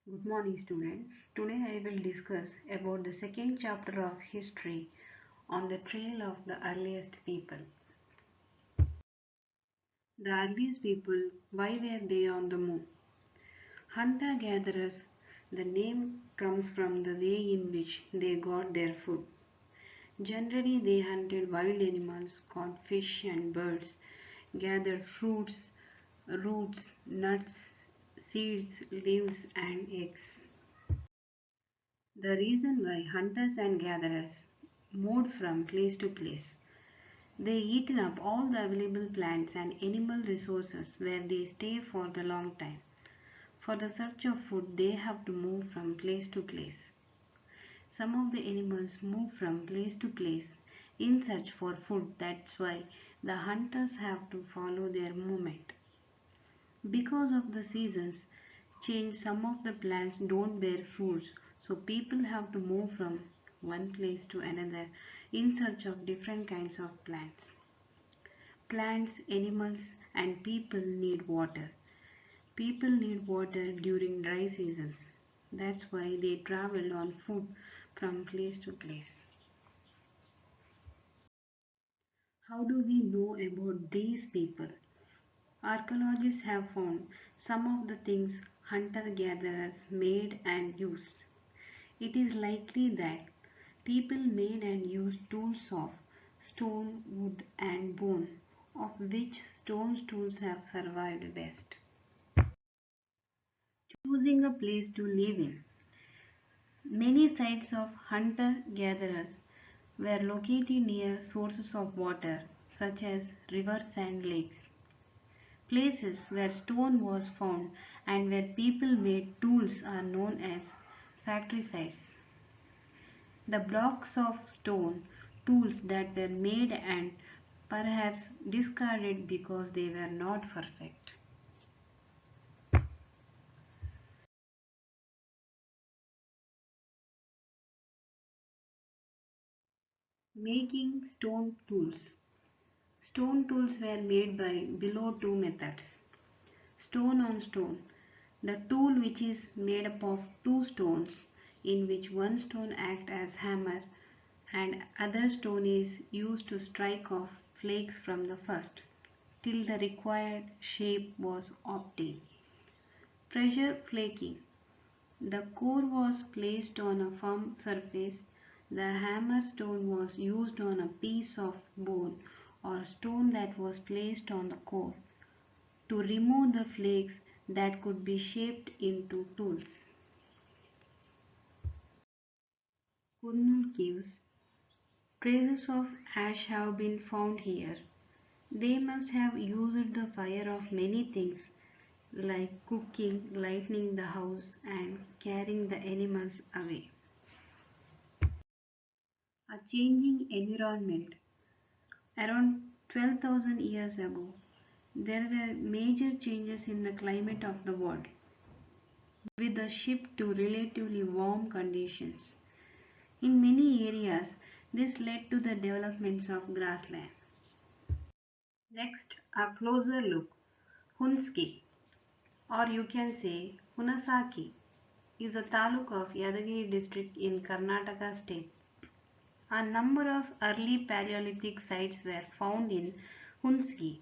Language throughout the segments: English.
Good morning students. Today I will discuss about the second chapter of history on the trail of the earliest people. The earliest people, why were they on the move? Hunter-gatherers, the name comes from the way in which they got their food. Generally they hunted wild animals, caught fish and birds, gathered fruits, roots, nuts, seeds, leaves and eggs. The reason why hunters and gatherers moved from place to place. They eaten up all the available plants and animal resources where they stay for the long time. For the search of food, they have to move from place to place. Some of the animals move from place to place in search for food. That's why the hunters have to follow their movement. Because of the seasons change, some of the plants don't bear fruits, so people have to move from one place to another in search of different kinds of plants. Plants, animals, and people need water. People need water during dry seasons. That's why they travel on foot from place to place. How do we know about these people? Archaeologists have found some of the things hunter-gatherers made and used. It is likely that people made and used tools of stone, wood and bone, of which stone tools have survived best. Choosing a place to live in. Many sites of hunter-gatherers were located near sources of water such as rivers and lakes. Places where stone was found and where people made tools are known as factory sites. The blocks of stone tools that were made and perhaps discarded because they were not perfect. Making stone tools. Stone tools were made by below two methods. Stone on stone. The tool which is made up of two stones in which one stone acts as hammer and other stone is used to strike off flakes from the first till the required shape was obtained. Pressure flaking. The core was placed on a firm surface. The hammer stone was used on a piece of bone or stone that was placed on the core to remove the flakes that could be shaped into tools. Kurnool Caves. Traces of ash have been found here. They must have used the fire of many things like cooking, lighting the house and scaring the animals away. A changing environment. Around 12,000 years ago, there were major changes in the climate of the world, with a shift to relatively warm conditions. In many areas, this led to the developments of grassland. Next, a closer look. Hunski, or you can say Hunasaki, is a taluk of Yadagiri district in Karnataka state. A number of early Paleolithic sites were found in Hunski.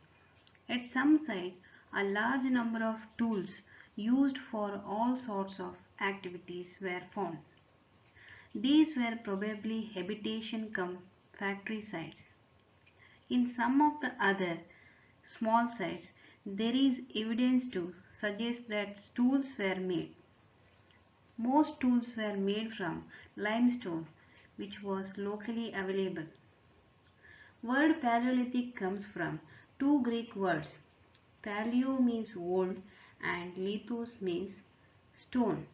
At some sites, a large number of tools used for all sorts of activities were found. These were probably habitation cum factory sites. In some of the other small sites, there is evidence to suggest that tools were made. Most tools were made from limestone, which was locally available. Word Paleolithic comes from two Greek words. Paleo means old and lithos means stone.